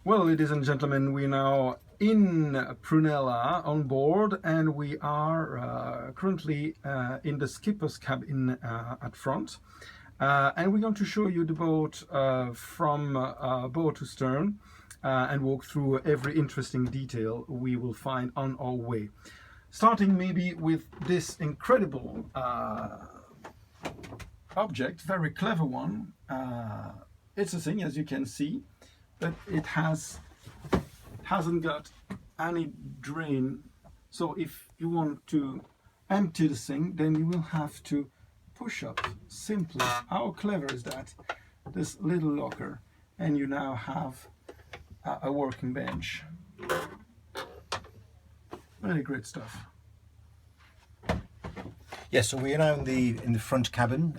Well, ladies and gentlemen, we're now in Prunella on board, and we are currently in the skipper's cabin at front. And we're going to show you the boat from bow to stern and walk through every interesting detail we will find on our way. Starting maybe with this incredible object, very clever one. It's a thing, as you can see, but it hasn't got any drain. So if you want to empty the thing, then you will have to push up simply. How clever is that? This little locker, and you now have a working bench. Really great stuff. Yes, so we are now in the front cabin,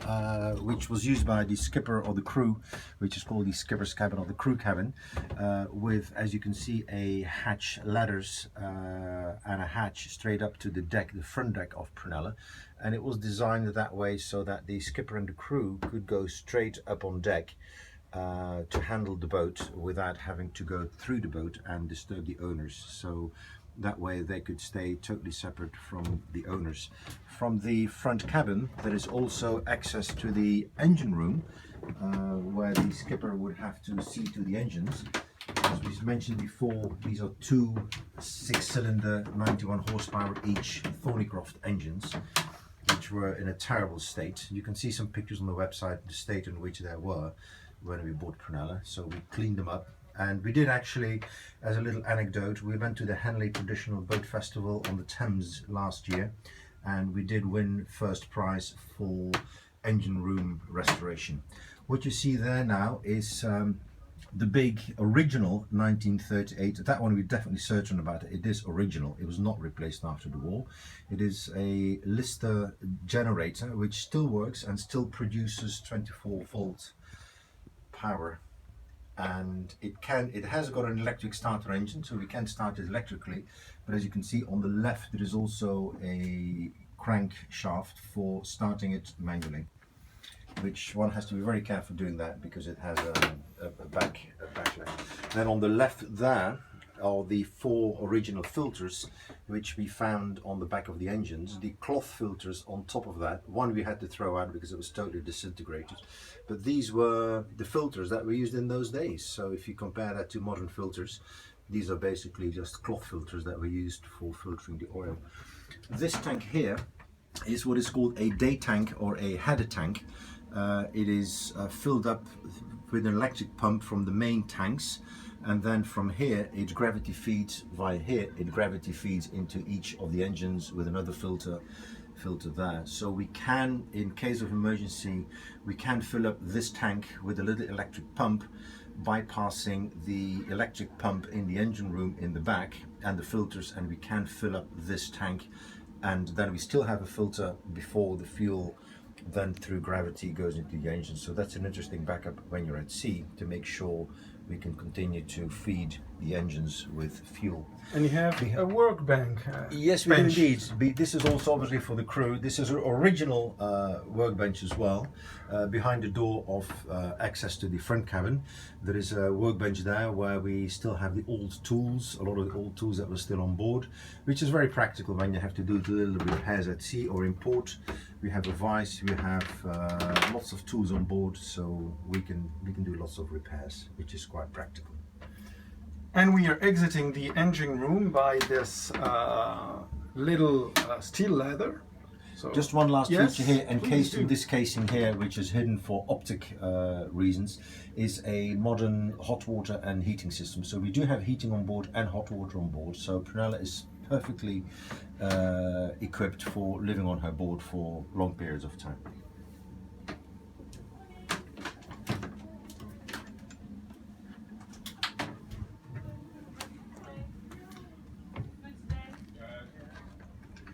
which was used by the skipper or the crew, which is called the skipper's cabin or the crew cabin, with, as you can see, a hatch ladders and a hatch straight up to the deck, the front deck of Prunella, and it was designed that way so that the skipper and the crew could go straight up on deck to handle the boat without having to go through the boat and disturb the owners. So that way they could stay totally separate from the owners. From the front cabin there is also access to the engine room, where the skipper would have to see to the engines. As we mentioned before, these are two 6-cylinder 91 horsepower each Thornycroft engines, which were in a terrible state. You can see some pictures on the website, the state in which they were when we bought Prunella. So we cleaned them up. And we did actually, as a little anecdote, we went to the Henley Traditional Boat Festival on the Thames last year, and we did win first prize for engine room restoration. What you see there now is the big original 1938. That one we're definitely certain about. It is original. It was not replaced after the war. It is a Lister generator which still works and still produces 24-volt power. And it has got an electric starter engine, so we can start it electrically, but as you can see on the left there is also a crank shaft for starting it manually, which one has to be very careful doing that because it has a backlight. Then on the left there are the 4 original filters which we found on the back of the engines. The cloth filters on top of that, one we had to throw out because it was totally disintegrated, but these were the filters that were used in those days. So if you compare that to modern filters, these are basically just cloth filters that were used for filtering the oil. This tank here is what is called a day tank or a header tank. It is filled up with an electric pump from the main tanks, and then from here it gravity feeds via here, it gravity feeds into each of the engines with another filter there. So we can, in case of emergency, we can fill up this tank with a little electric pump, bypassing the electric pump in the engine room in the back and the filters, and we can fill up this tank, and then we still have a filter before the fuel then through gravity goes into the engine. So that's an interesting backup when you're at sea, to make sure we can continue to feed the engines with fuel. And you have a workbench. Yes, we do indeed. This is also obviously for the crew. This is an original workbench as well. Behind the door of access to the front cabin, there is a workbench there where we still have the old tools, a lot of the old tools that were still on board, which is very practical when you have to do the little repairs at sea or in port. We have a vise, we have lots of tools on board, so we can do lots of repairs, which is quite practical. And we are exiting the engine room by this little steel ladder. So, just one last feature here, encased in this casing here, which is hidden for optic reasons, is a modern hot water and heating system. So we do have heating on board and hot water on board. So Prunella is perfectly equipped for living on her board for long periods of time.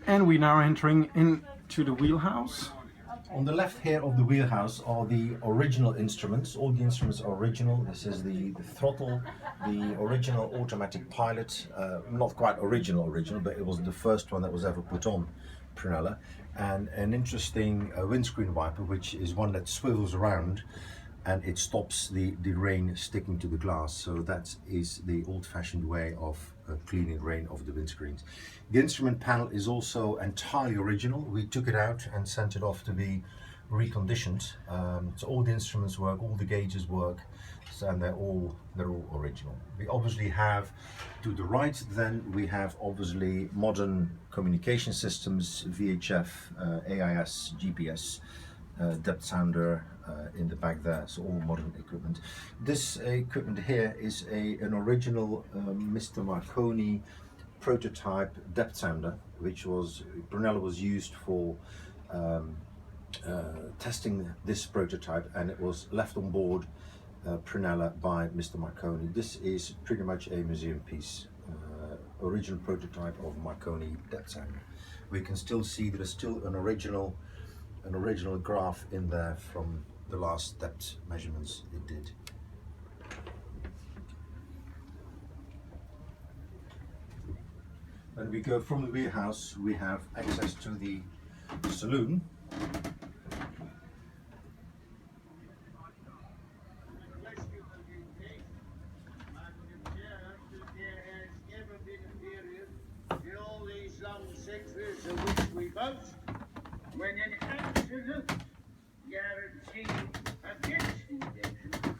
And we now are entering into the wheelhouse. On the left here of the wheelhouse are the original instruments. All the instruments are original. This is the throttle, the original automatic pilot, not quite original, but it was the first one that was ever put on Prunella, and an interesting windscreen wiper, which is one that swivels around and it stops the rain sticking to the glass. So that is the old-fashioned way of cleaning rain off the windscreens. The instrument panel is also entirely original. We took it out and sent it off to be reconditioned. So all the instruments work, all the gauges work, and they're all original. We obviously have, to the right then, we have obviously modern communication systems, VHF, AIS, GPS, depth sounder in the back there, so all modern equipment. This equipment here is an original Mr. Marconi prototype depth sounder, which was Prunella was used for testing this prototype, and it was left on board Prunella by Mr. Marconi. This is pretty much a museum piece, original prototype of Marconi depth sounder. We can still see there is still an original graph in there from the last depth measurements it did. When we go from the warehouse, we have access to the saloon. When an accident guaranteed against injection.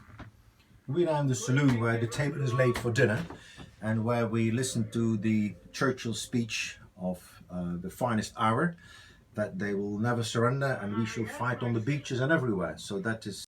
We're now in the saloon where the table is laid for dinner and where we listen to the Churchill speech of the finest hour, that they will never surrender and we shall fight on the beaches and everywhere. So that is